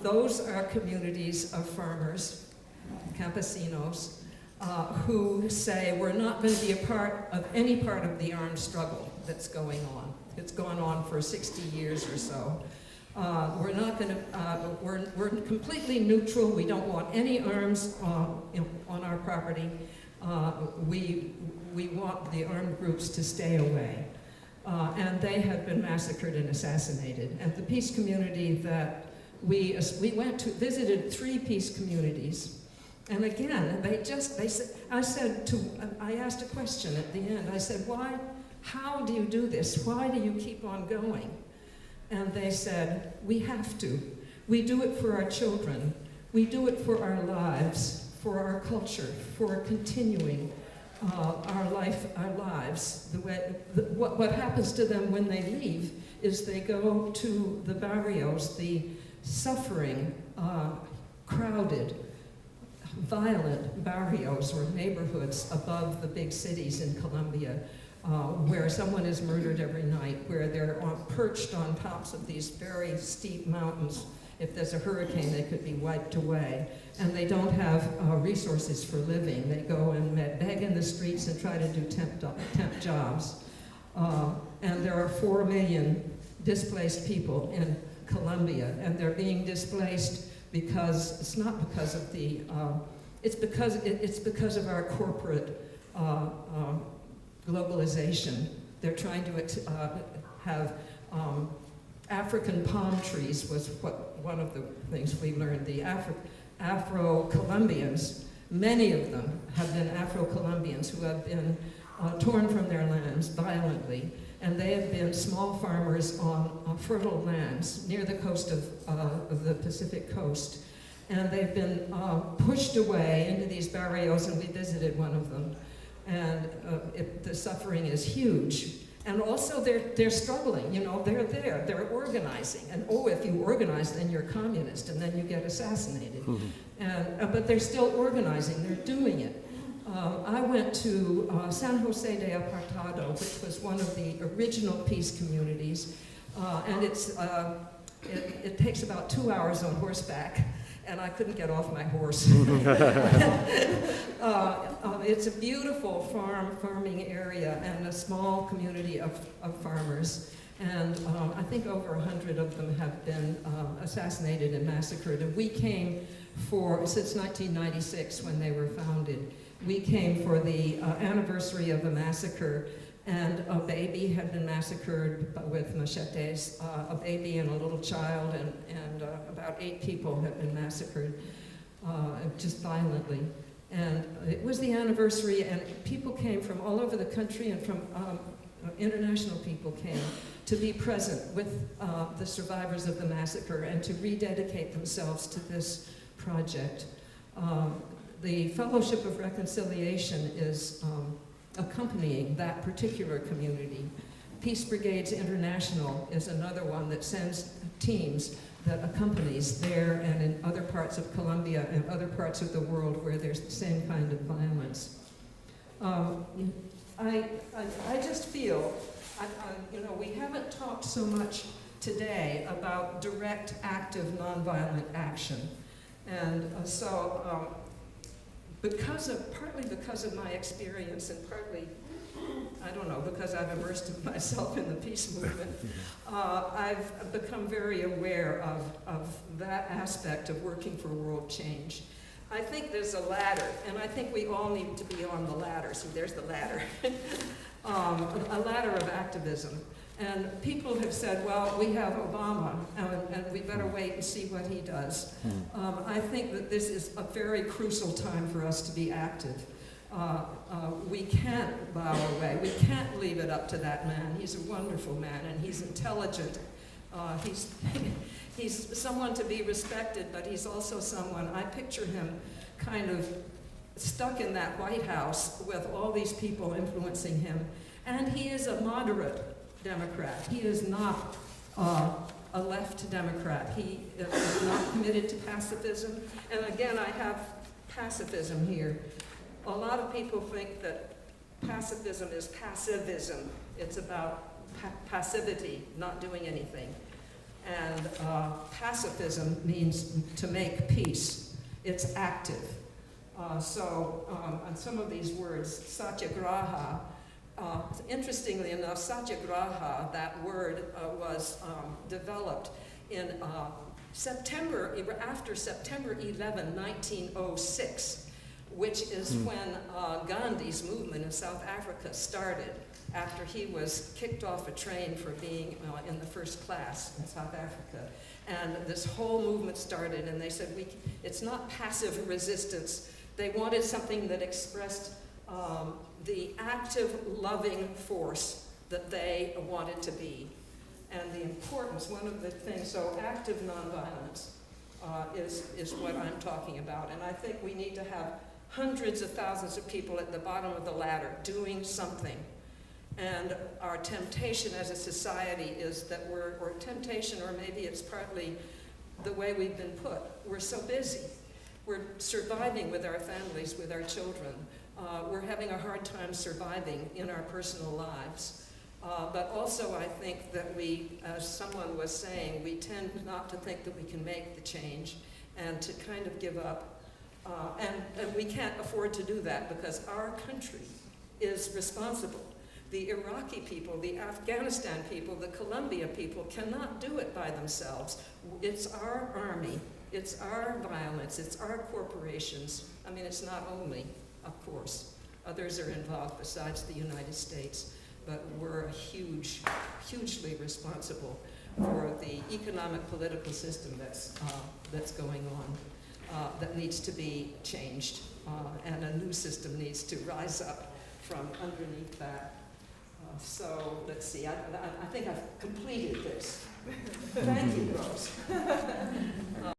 Those are communities of farmers, campesinos, who say we're not going to be a part of any part of the armed struggle that's going on. It's gone on for 60 years or so. We're not going to, we're completely neutral. We don't want any arms on our property. We want the armed groups to stay away. And they have been massacred and assassinated. And the peace community that we went to, visited 3 peace communities. And again, I asked a question at the end. I said, how do you do this? Why do you keep on going? And they said, we have to. We do it for our children. We do it for our lives, for our culture, for continuing our lives. What happens to them when they leave is they go to the barrios, the suffering, crowded, violent barrios or neighborhoods above the big cities in Colombia, where someone is murdered every night, where they're perched on tops of these very steep mountains. If there's a hurricane, they could be wiped away. And they don't have resources for living. They go and beg in the streets and try to do temp jobs. And there are 4 million displaced people in Colombia, and they're being displaced because it's not because of the it's because of our corporate globalization. They're trying to have African palm trees was one of the things we learned. The Afro-Colombians, many of them have been Afro-Colombians who have been torn from their lands violently, and they have been small farmers on fertile lands near the coast of the Pacific coast. And they've been pushed away into these barrios, and we visited one of them. And the suffering is huge. And also they're struggling, you know, they're organizing. And if you organize, then you're communist, and then you get assassinated. Mm-hmm. But they're still organizing, they're doing it. I went to San Jose de Apartado, which was one of the original peace communities. And it takes about 2 hours on horseback, and I couldn't get off my horse. It's a beautiful farming area and a small community of farmers. And I think over 100 of them have been assassinated and massacred. And we came since 1996 when they were founded, we came for the anniversary of the massacre, and a baby had been massacred with machetes, a baby and a little child, and about 8 people had been massacred just violently. And it was the anniversary, and people came from all over the country, and from international people came to be present with the survivors of the massacre and to rededicate themselves to this project. The Fellowship of Reconciliation is accompanying that particular community. Peace Brigades International is another one that sends teams that accompanies there and in other parts of Colombia and other parts of the world where there's the same kind of violence. I just feel, you know, we haven't talked so much today about direct, active, nonviolent action. And partly because of my experience, and partly, I don't know, because I've immersed myself in the peace movement, I've become very aware of that aspect of working for world change. I think there's a ladder, and I think we all need to be on the ladder. See, there's the ladder. A ladder of activism. And people have said, well, we have Obama, and we better wait and see what he does. I think that this is a very crucial time for us to be active. We can't bow away. We can't leave it up to that man. He's a wonderful man, and he's intelligent. He's someone to be respected, but he's also someone, I picture him kind of stuck in that White House with all these people influencing him. And he is a moderate Democrat. He is not a left Democrat. He is not committed to pacifism. And again, I have pacifism here. A lot of people think that pacifism is passivism. It's about passivity, not doing anything. And pacifism means to make peace. It's active. On some of these words, satyagraha, interestingly enough, satyagraha, that word was developed in after September 11, 1906, which is when Gandhi's movement in South Africa started, after he was kicked off a train for being in the first class in South Africa. And this whole movement started, and they said, it's not passive resistance. They wanted something that expressed the active, loving force that they wanted to be. And the importance, one of the things, so active nonviolence is what I'm talking about. And I think we need to have hundreds of thousands of people at the bottom of the ladder doing something. And our temptation as a society is that or temptation, or maybe it's partly the way we've been put. We're so busy. We're surviving with our families, with our children. We're having a hard time surviving in our personal lives. But also I think that we, as someone was saying, we tend not to think that we can make the change and to kind of give up. And we can't afford to do that because our country is responsible. The Iraqi people, the Afghanistan people, the Colombia people cannot do it by themselves. It's our army, it's our violence, it's our corporations. I mean, it's not only, of course, others are involved besides the United States, but we're hugely responsible for the economic political system that's going on, that needs to be changed, and a new system needs to rise up from underneath that. So let's see, I think I've completed this. Thank you, Rose.